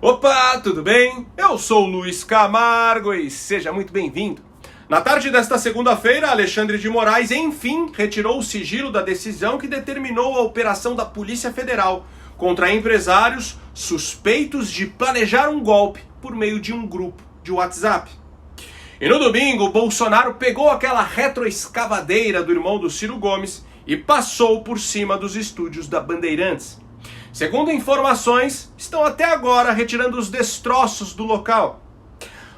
Opa, tudo bem? Eu sou o Luiz Camargo e seja muito bem-vindo. Na tarde desta segunda-feira, Alexandre de Moraes, enfim, retirou o sigilo da decisão que determinou a operação da Polícia Federal contra empresários suspeitos de planejar um golpe por meio de um grupo de WhatsApp. E no domingo, Bolsonaro pegou aquela retroescavadeira do irmão do Ciro Gomes e passou por cima dos estúdios da Bandeirantes. Segundo informações, estão até agora retirando os destroços do local.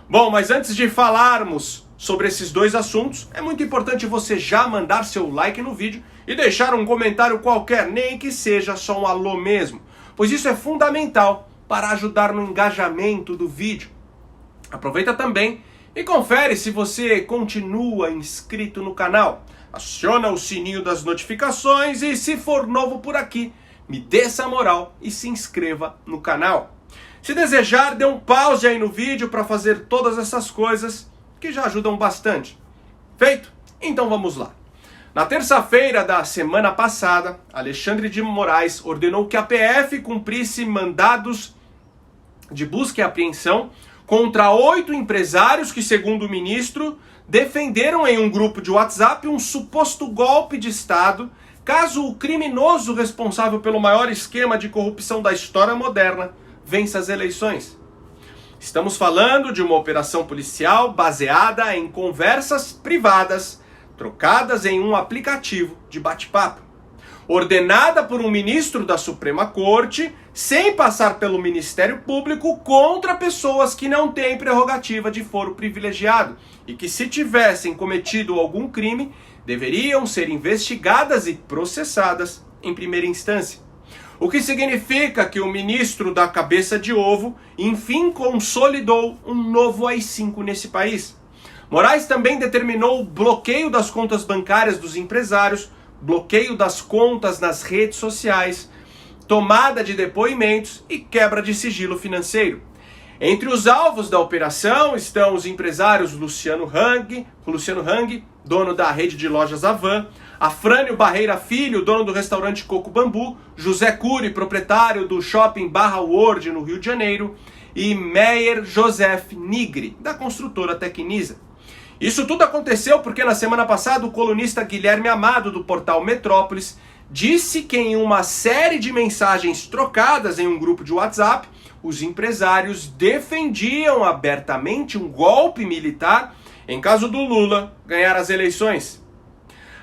Bom, mas antes de falarmos sobre esses dois assuntos, é muito importante você já mandar seu like no vídeo e deixar um comentário qualquer, nem que seja só um alô mesmo, pois isso é fundamental para ajudar no engajamento do vídeo. Aproveita também e confere se você continua inscrito no canal. Aciona o sininho das notificações e, se for novo por aqui, me dê essa moral e se inscreva no canal. Se desejar, dê um pause aí no vídeo para fazer todas essas coisas que já ajudam bastante. Feito? Então vamos lá. Na terça-feira da semana passada, Alexandre de Moraes ordenou que a PF cumprisse mandados de busca e apreensão contra 8 empresários que, segundo o ministro, defenderam em um grupo de WhatsApp um suposto golpe de Estado caso o criminoso responsável pelo maior esquema de corrupção da história moderna vença as eleições. Estamos falando de uma operação policial baseada em conversas privadas trocadas em um aplicativo de bate-papo, ordenada por um ministro da Suprema Corte, sem passar pelo Ministério Público, contra pessoas que não têm prerrogativa de foro privilegiado e que, se tivessem cometido algum crime, deveriam ser investigadas e processadas em primeira instância. O que significa que o ministro da cabeça de ovo, enfim, consolidou um novo AI-5 nesse país. Moraes também determinou o bloqueio das contas bancárias dos empresários, bloqueio das contas nas redes sociais, tomada de depoimentos e quebra de sigilo financeiro. Entre os alvos da operação estão os empresários Luciano Hang, dono da rede de lojas Havan, Afrânio Barreira Filho, dono do restaurante Coco Bambu, José Cury, proprietário do shopping Barra World no Rio de Janeiro, e Meyer Joseph Nigri, da construtora Tecnisa. Isso tudo aconteceu porque na semana passada o colunista Guilherme Amado, do portal Metrópolis, disse que em uma série de mensagens trocadas em um grupo de WhatsApp, os empresários defendiam abertamente um golpe militar em caso do Lula ganhar as eleições.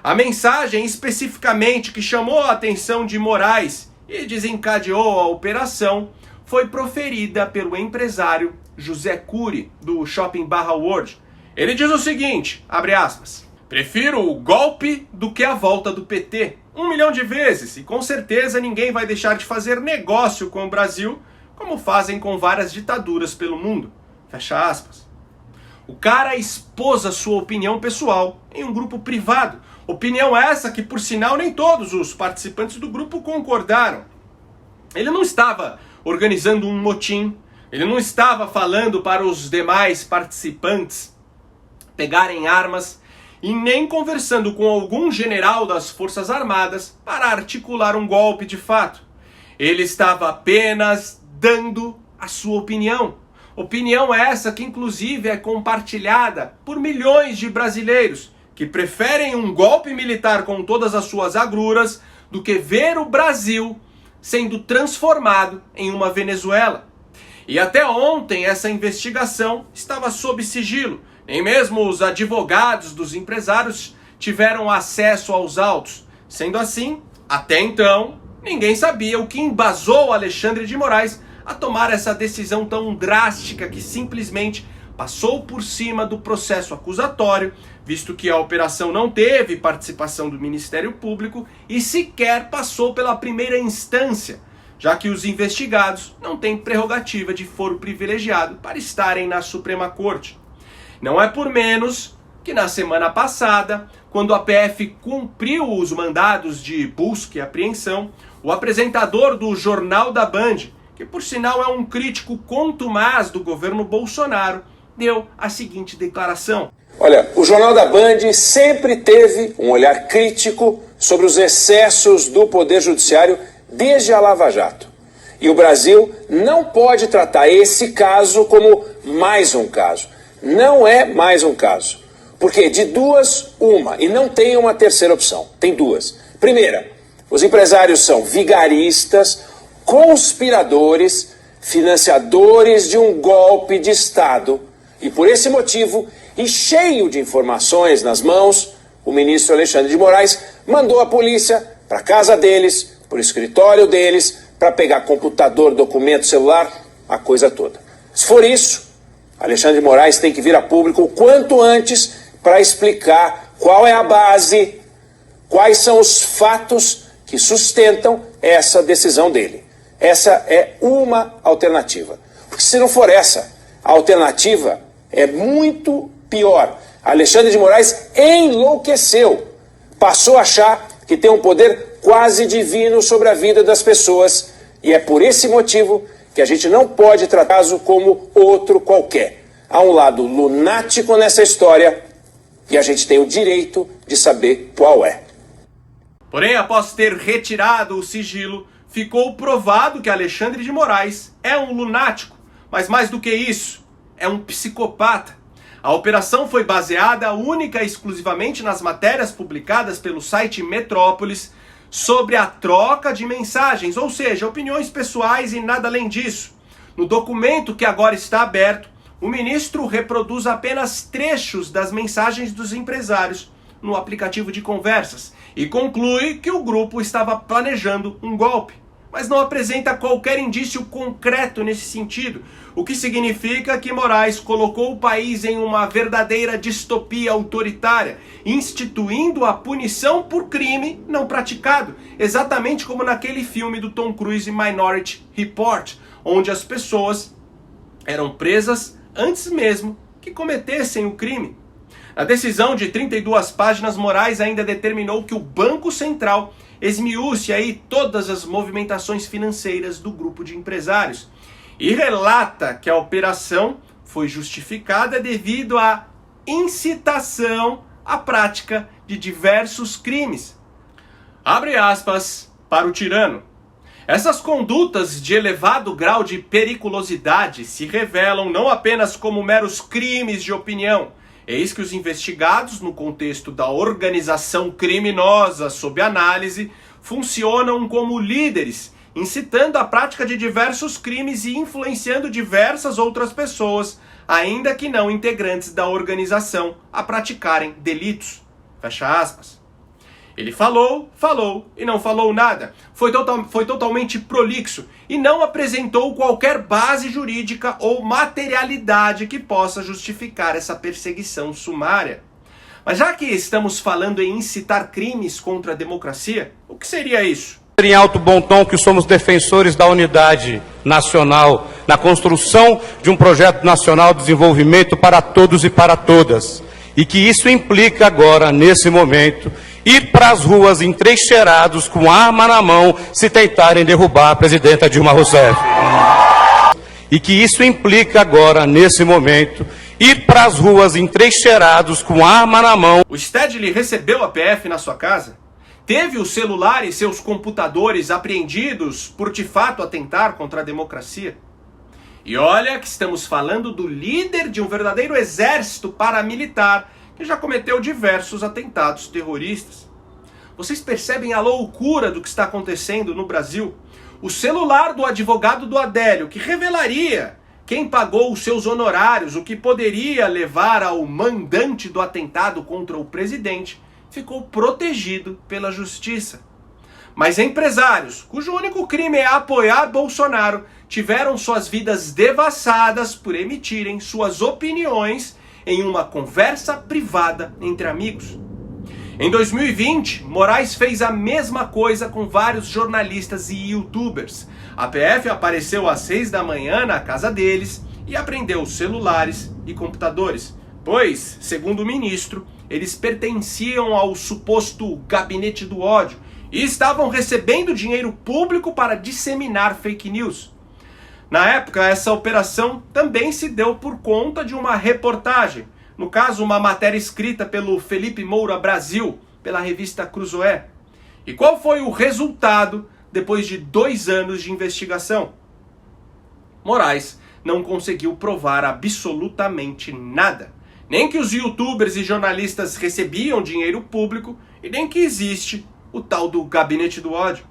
A mensagem especificamente que chamou a atenção de Moraes e desencadeou a operação foi proferida pelo empresário José Cury, do shopping Barra World. Ele diz o seguinte, abre aspas, prefiro o golpe do que a volta do PT 1 milhão de vezes e com certeza ninguém vai deixar de fazer negócio com o Brasil como fazem com várias ditaduras pelo mundo. Fecha aspas. O cara expôs a sua opinião pessoal em um grupo privado. Opinião essa que, por sinal, nem todos os participantes do grupo concordaram. Ele não estava organizando um motim, ele não estava falando para os demais participantes pegarem armas e nem conversando com algum general das Forças Armadas para articular um golpe de fato. Ele estava apenas dando a sua opinião. Opinião essa que inclusive é compartilhada por milhões de brasileiros que preferem um golpe militar com todas as suas agruras do que ver o Brasil sendo transformado em uma Venezuela. E até ontem essa investigação estava sob sigilo. Nem mesmo os advogados dos empresários tiveram acesso aos autos. Sendo assim, até então, ninguém sabia o que embasou Alexandre de Moraes a tomar essa decisão tão drástica que simplesmente passou por cima do processo acusatório, visto que a operação não teve participação do Ministério Público e sequer passou pela primeira instância, já que os investigados não têm prerrogativa de foro privilegiado para estarem na Suprema Corte. Não é por menos que na semana passada, quando a PF cumpriu os mandados de busca e apreensão, o apresentador do Jornal da Band, que por sinal é um crítico contumaz do governo Bolsonaro, deu a seguinte declaração. Olha, o Jornal da Band sempre teve um olhar crítico sobre os excessos do Poder Judiciário desde a Lava Jato. E o Brasil não pode tratar esse caso como mais um caso. Não é mais um caso. Porque de duas, uma. E não tem uma terceira opção. Tem duas. Primeira, os empresários são vigaristas, conspiradores, financiadores de um golpe de Estado. E por esse motivo, e cheio de informações nas mãos, o ministro Alexandre de Moraes mandou a polícia para a casa deles, para o escritório deles, para pegar computador, documento, celular, a coisa toda. Se for isso, Alexandre de Moraes tem que vir a público o quanto antes para explicar qual é a base, quais são os fatos que sustentam essa decisão dele. Essa é uma alternativa. Porque se não for essa, a alternativa é muito pior. Alexandre de Moraes enlouqueceu. Passou a achar que tem um poder quase divino sobre a vida das pessoas. E é por esse motivo que a gente não pode tratar caso como outro qualquer. Há um lado lunático nessa história e a gente tem o direito de saber qual é. Porém, após ter retirado o sigilo, ficou provado que Alexandre de Moraes é um lunático. Mas mais do que isso, é um psicopata. A operação foi baseada única e exclusivamente nas matérias publicadas pelo site Metrópolis sobre a troca de mensagens, ou seja, opiniões pessoais e nada além disso. No documento que agora está aberto, o ministro reproduz apenas trechos das mensagens dos empresários no aplicativo de conversas e conclui que o grupo estava planejando um golpe, mas não apresenta qualquer indício concreto nesse sentido, o que significa que Moraes colocou o país em uma verdadeira distopia autoritária, instituindo a punição por crime não praticado, exatamente como naquele filme do Tom Cruise, Minority Report, onde as pessoas eram presas antes mesmo que cometessem o crime. Na decisão de 32 páginas, Moraes ainda determinou que o Banco Central esmiúce aí todas as movimentações financeiras do grupo de empresários e relata que a operação foi justificada devido à incitação à prática de diversos crimes. Abre aspas para o tirano. Essas condutas de elevado grau de periculosidade se revelam não apenas como meros crimes de opinião. Eis que os investigados, no contexto da organização criminosa sob análise, funcionam como líderes, incitando a prática de diversos crimes e influenciando diversas outras pessoas, ainda que não integrantes da organização, a praticarem delitos. Fecha aspas. Ele falou e não falou nada. Foi totalmente prolixo e não apresentou qualquer base jurídica ou materialidade que possa justificar essa perseguição sumária. Mas já que estamos falando em incitar crimes contra a democracia, o que seria isso? Em alto bom tom que somos defensores da unidade nacional, na construção de um projeto nacional de desenvolvimento para todos e para todas. E que isso implica agora, nesse momento, ir para as ruas entrincheirados com arma na mão se tentarem derrubar a presidenta Dilma Rousseff. E que isso implica agora, nesse momento, ir para as ruas entrincheirados com arma na mão. O Stedley recebeu a PF na sua casa? Teve o celular e seus computadores apreendidos por de fato atentar contra a democracia? E olha que estamos falando do líder de um verdadeiro exército paramilitar que já cometeu diversos atentados terroristas. Vocês percebem a loucura do que está acontecendo no Brasil? O celular do advogado do Adélio, que revelaria quem pagou os seus honorários, o que poderia levar ao mandante do atentado contra o presidente, ficou protegido pela justiça. Mas empresários, cujo único crime é apoiar Bolsonaro, tiveram suas vidas devassadas por emitirem suas opiniões em uma conversa privada entre amigos. Em 2020, Moraes fez a mesma coisa com vários jornalistas e youtubers. A PF apareceu às 6 da manhã na casa deles e apreendeu celulares e computadores, pois, segundo o ministro, eles pertenciam ao suposto gabinete do ódio e estavam recebendo dinheiro público para disseminar fake news. Na época, essa operação também se deu por conta de uma reportagem, no caso, uma matéria escrita pelo Felipe Moura Brasil, pela revista Cruzoé. E qual foi o resultado depois de 2 anos de investigação? Moraes não conseguiu provar absolutamente nada. Nem que os youtubers e jornalistas recebiam dinheiro público e nem que existe o tal do gabinete do ódio.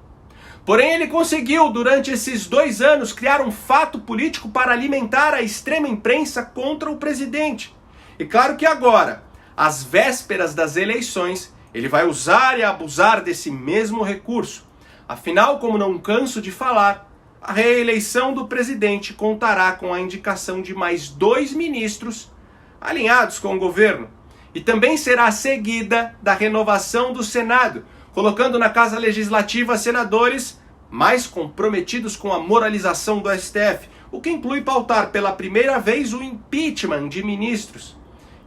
Porém, ele conseguiu, durante esses 2 anos, criar um fato político para alimentar a extrema imprensa contra o presidente. E claro que agora, às vésperas das eleições, ele vai usar e abusar desse mesmo recurso. Afinal, como não canso de falar, a reeleição do presidente contará com a indicação de mais 2 ministros alinhados com o governo. E também será seguida da renovação do Senado, colocando na Casa Legislativa senadores mais comprometidos com a moralização do STF, o que inclui pautar pela primeira vez o impeachment de ministros.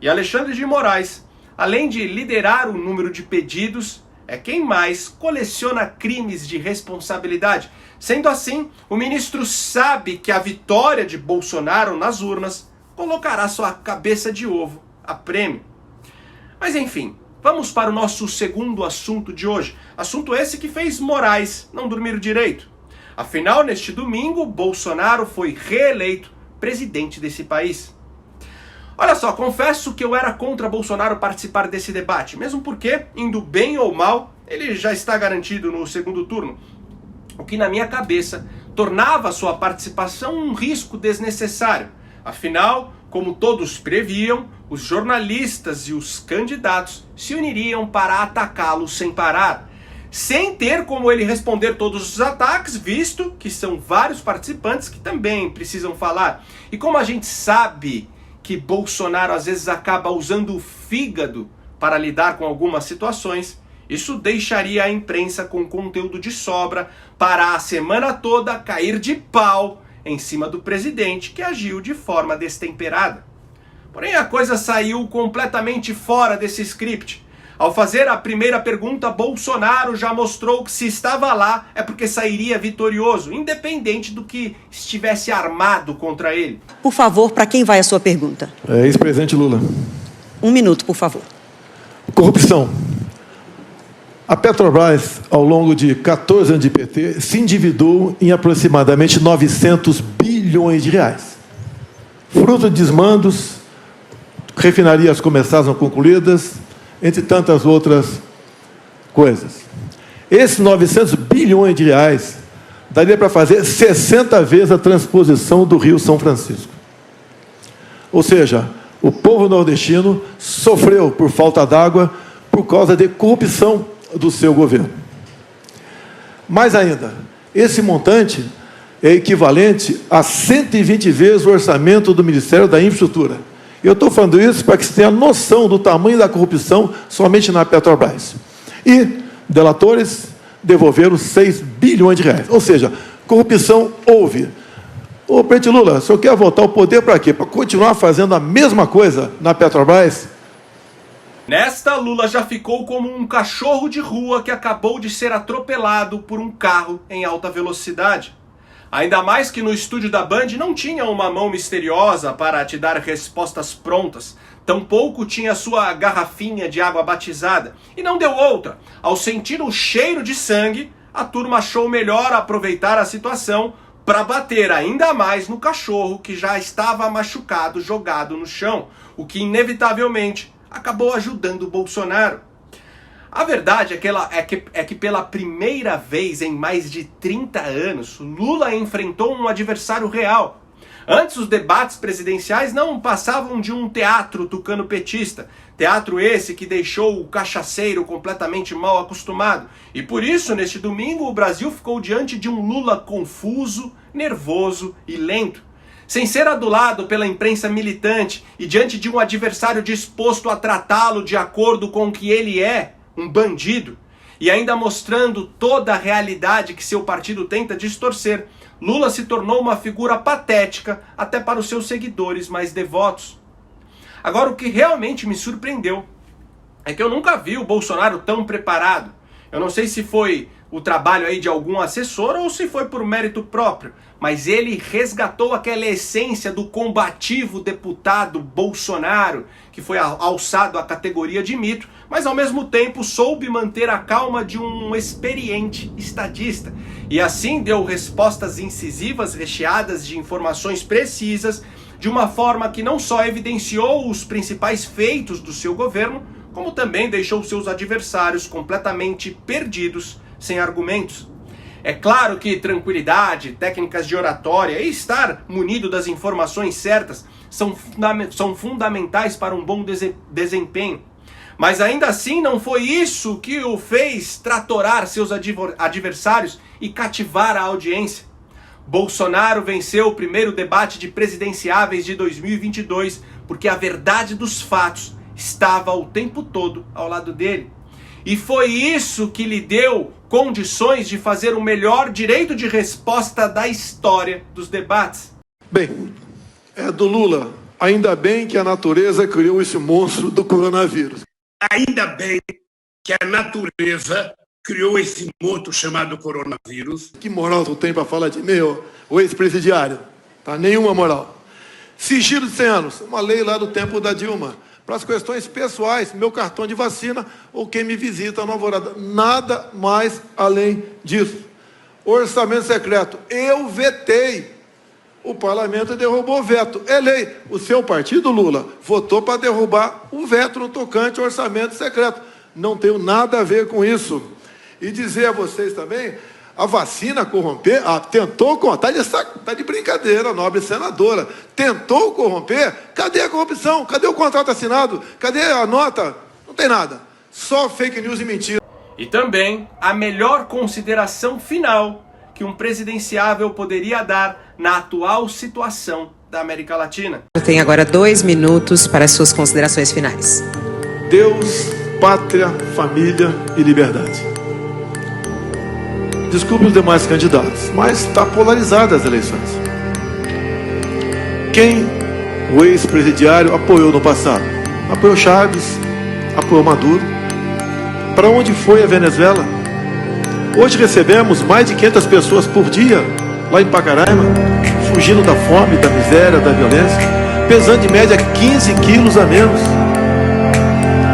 E Alexandre de Moraes, além de liderar o número de pedidos, é quem mais coleciona crimes de responsabilidade. Sendo assim, o ministro sabe que a vitória de Bolsonaro nas urnas colocará sua cabeça de ovo a prêmio. Mas enfim, vamos para o nosso segundo assunto de hoje. Assunto esse que fez Moraes não dormir direito. Afinal, neste domingo, Bolsonaro foi reeleito presidente desse país. Olha só, confesso que eu era contra Bolsonaro participar desse debate, mesmo porque, indo bem ou mal, ele já está garantido no segundo turno. O que na minha cabeça tornava sua participação um risco desnecessário. Afinal, como todos previam, os jornalistas e os candidatos se uniriam para atacá-lo sem parar, sem ter como ele responder todos os ataques, visto que são vários participantes que também precisam falar. E como a gente sabe que Bolsonaro às vezes acaba usando o fígado para lidar com algumas situações, isso deixaria a imprensa com conteúdo de sobra para a semana toda cair de pau em cima do presidente, que agiu de forma destemperada. Porém, a coisa saiu completamente fora desse script. Ao fazer a primeira pergunta, Bolsonaro já mostrou que se estava lá é porque sairia vitorioso, independente do que estivesse armado contra ele. Por favor, para quem vai a sua pergunta? Ex-presidente Lula. 1 minuto, por favor. Corrupção. A Petrobras, ao longo de 14 anos de PT, se endividou em aproximadamente 900 bilhões de reais. Fruto de desmandos, refinarias começaram concluídas, entre tantas outras coisas. Esses 900 bilhões de reais daria para fazer 60 vezes a transposição do Rio São Francisco. Ou seja, o povo nordestino sofreu por falta d'água por causa de corrupção do seu governo. Mais ainda, esse montante é equivalente a 120 vezes o orçamento do Ministério da Infraestrutura. Eu estou falando isso para que você tenha noção do tamanho da corrupção somente na Petrobras. E delatores devolveram 6 bilhões de reais. Ou seja, corrupção houve. Ô, presidente Lula, o senhor quer voltar ao poder para quê? Para continuar fazendo a mesma coisa na Petrobras? Nesta, Lula já ficou como um cachorro de rua que acabou de ser atropelado por um carro em alta velocidade. Ainda mais que no estúdio da Band não tinha uma mão misteriosa para te dar respostas prontas. Tampouco tinha sua garrafinha de água batizada. E não deu outra. Ao sentir o cheiro de sangue, a turma achou melhor aproveitar a situação para bater ainda mais no cachorro que já estava machucado, jogado no chão, o que inevitavelmente acabou ajudando o Bolsonaro. A verdade é que pela primeira vez em mais de 30 anos, Lula enfrentou um adversário real. Antes, os debates presidenciais não passavam de um teatro tucano-petista. Teatro esse que deixou o cachaceiro completamente mal acostumado. E por isso, neste domingo, o Brasil ficou diante de um Lula confuso, nervoso e lento. Sem ser adulado pela imprensa militante e diante de um adversário disposto a tratá-lo de acordo com o que ele é, um bandido, e ainda mostrando toda a realidade que seu partido tenta distorcer, Lula se tornou uma figura patética até para os seus seguidores mais devotos. Agora, o que realmente me surpreendeu é que eu nunca vi o Bolsonaro tão preparado. Eu não sei se foi o trabalho aí de algum assessor ou se foi por mérito próprio, mas ele resgatou aquela essência do combativo deputado Bolsonaro, que foi alçado à categoria de mito, mas ao mesmo tempo soube manter a calma de um experiente estadista. E assim deu respostas incisivas, recheadas de informações precisas, de uma forma que não só evidenciou os principais feitos do seu governo, como também deixou seus adversários completamente perdidos, sem argumentos. É claro que tranquilidade, técnicas de oratória e estar munido das informações certas são fundamentais para um bom desempenho. Mas ainda assim não foi isso que o fez tratorar seus adversários e cativar a audiência. Bolsonaro venceu o primeiro debate de presidenciáveis de 2022 porque a verdade dos fatos estava o tempo todo ao lado dele. E foi isso que lhe deu condições de fazer o melhor direito de resposta da história dos debates. Bem, do Lula, ainda bem que a natureza criou esse monstro do coronavírus. Ainda bem que a natureza criou esse monstro chamado coronavírus. Que moral tu tem para falar de mim, o ex-presidiário? Tá? Nenhuma moral. Sigilo de 100 anos, uma lei lá do tempo da Dilma. Para as questões pessoais, meu cartão de vacina ou quem me visita na Alvorada. Nada mais além disso. Orçamento secreto, eu vetei. O parlamento derrubou o veto. É lei. O seu partido, Lula, votou para derrubar o veto no tocante ao orçamento secreto. Não tenho nada a ver com isso. E dizer a vocês também, a vacina corromper, tentou corromper, tá de brincadeira, nobre senadora. Tentou corromper, cadê a corrupção? Cadê o contrato assinado? Cadê a nota? Não tem nada. Só fake news e mentira. E também a melhor consideração final que um presidenciável poderia dar na atual situação da América Latina. Eu tenho agora 2 minutos para as suas considerações finais. Deus, pátria, família e liberdade. Desculpe os demais candidatos, mas está polarizada as eleições. Quem o ex-presidiário apoiou no passado? Apoiou Chaves, apoiou Maduro. Para onde foi a Venezuela? Hoje recebemos mais de 500 pessoas por dia lá em Pacaraima, fugindo da fome, da miséria, da violência, pesando em média 15 quilos a menos.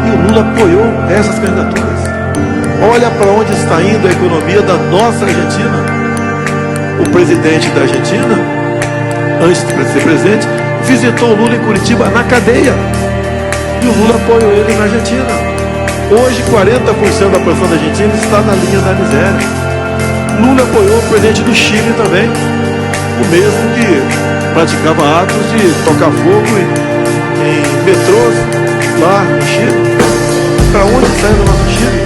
E o Lula apoiou essas candidaturas. Olha para onde está indo a economia da nossa Argentina. O presidente da Argentina, antes de ser presidente, visitou o Lula em Curitiba na cadeia. E o Lula apoiou ele na Argentina. Hoje, 40% da população da Argentina está na linha da miséria. Lula apoiou o presidente do Chile também, o mesmo que praticava atos de tocar fogo em metrôs lá no Chile. Para onde está indo o nosso Chile?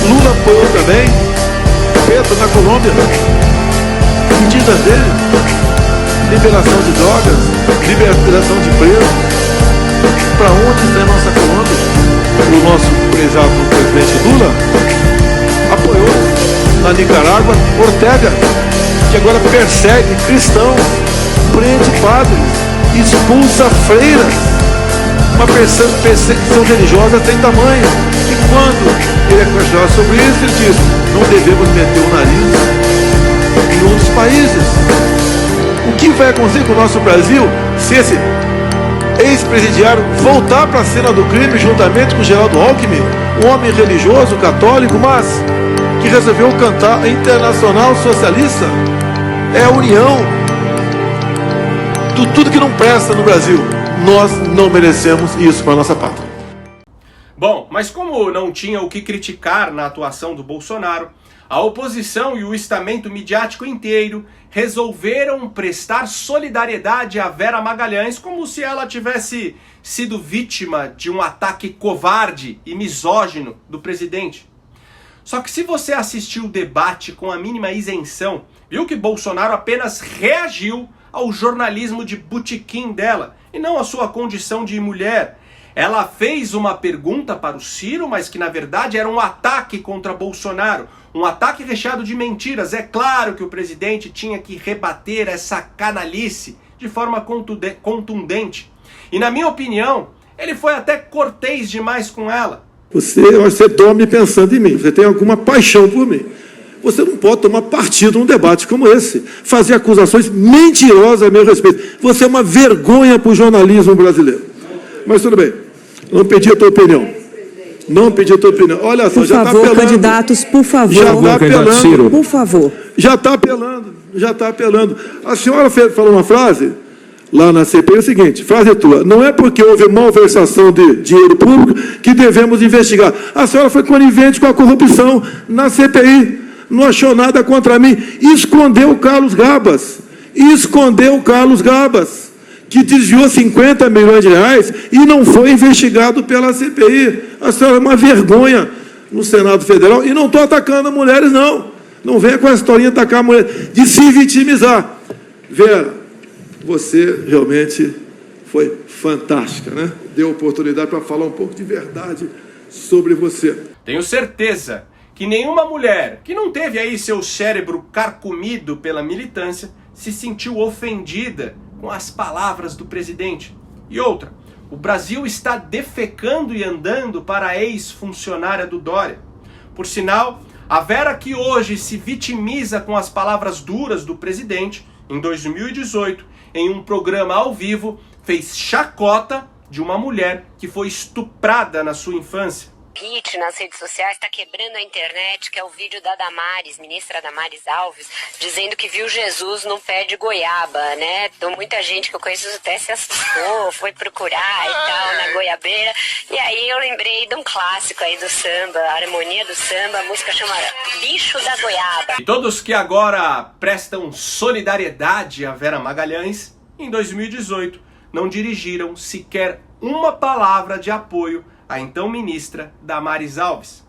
Lula apoiou também Petro na Colômbia. Medidas dele, liberação de drogas, liberação de presos. Para onde está a nossa Colômbia? O nosso prezado presidente Lula apoiou na Nicarágua Ortega, que agora persegue cristãos, prende padres, expulsa freiras. Uma perseguição religiosa tem tamanho. E quando ele é questionado sobre isso, ele diz: não devemos meter o nariz em outros países. O que vai acontecer com o nosso Brasil se esse ex-presidiário voltar para a cena do crime juntamente com Geraldo Alckmin, um homem religioso, católico, mas que resolveu cantar a Internacional Socialista? É a união de tudo que não presta no Brasil. Nós não merecemos isso para a nossa pátria. Bom, mas como não tinha o que criticar na atuação do Bolsonaro, a oposição e o estamento midiático inteiro resolveram prestar solidariedade a Vera Magalhães como se ela tivesse sido vítima de um ataque covarde e misógino do presidente. Só que se você assistiu o debate com a mínima isenção, viu que Bolsonaro apenas reagiu ao jornalismo de botequim dela e não à sua condição de mulher. Ela fez uma pergunta para o Ciro, mas que na verdade era um ataque contra Bolsonaro. Um ataque recheado de mentiras. É claro que o presidente tinha que rebater essa canalice de forma contundente. E na minha opinião, ele foi até cortês demais com ela. Você dorme pensando em mim. Você tem alguma paixão por mim. Você não pode tomar partido num debate como esse, fazer acusações mentirosas a meu respeito. Você é uma vergonha para o jornalismo brasileiro. Mas tudo bem, não pedi a tua opinião. Não pedi a tua opinião. Olha só, já está apelando. Por favor, candidatos, por favor. Já está apelando. Por favor. Já está apelando, já está apelando. A senhora falou uma frase lá na CPI, é o seguinte, frase tua, não é porque houve malversação de dinheiro público que devemos investigar. A senhora foi conivente com a corrupção na CPI. Não achou nada contra mim, escondeu o Carlos Gabas, que desviou 50 milhões de reais e não foi investigado pela CPI. A senhora é uma vergonha no Senado Federal, e não estou atacando mulheres, não. Não venha com a historinha de atacar a mulher, de se vitimizar. Vera, você realmente foi fantástica, né? Deu oportunidade para falar um pouco de verdade sobre você. Tenho certeza que nenhuma mulher que não teve aí seu cérebro carcomido pela militância se sentiu ofendida com as palavras do presidente. E outra, o Brasil está defecando e andando para a ex-funcionária do Dória. Por sinal, a Vera, que hoje se vitimiza com as palavras duras do presidente, em 2018, em um programa ao vivo, fez chacota de uma mulher que foi estuprada na sua infância. Hit nas redes sociais está quebrando a internet, que é o vídeo da Damares, ministra Damares Alves, dizendo que viu Jesus no pé de goiaba, né? Então muita gente que eu conheço até se assustou, foi procurar e tal, na goiabeira. E aí eu lembrei de um clássico aí do samba, a harmonia do samba, a música chama Bicho da Goiaba. E todos que agora prestam solidariedade a Vera Magalhães, em 2018, não dirigiram sequer uma palavra de apoio a então ministra Damares Alves.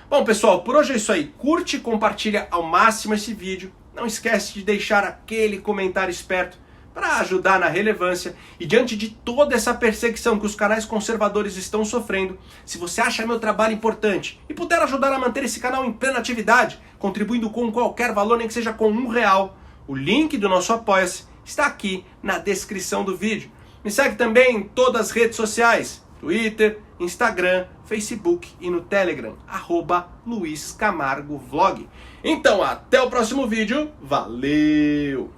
Bom, pessoal, por hoje é isso aí. Curte e compartilha ao máximo esse vídeo. Não esquece de deixar aquele comentário esperto para ajudar na relevância. E diante de toda essa perseguição que os canais conservadores estão sofrendo, se você acha meu trabalho importante e puder ajudar a manter esse canal em plena atividade, contribuindo com qualquer valor, nem que seja com R$1, o link do nosso Apoia-se está aqui na descrição do vídeo. Me segue também em todas as redes sociais, Twitter, Instagram, Facebook e no Telegram, @LuizCamargoVlog. Então, até o próximo vídeo. Valeu!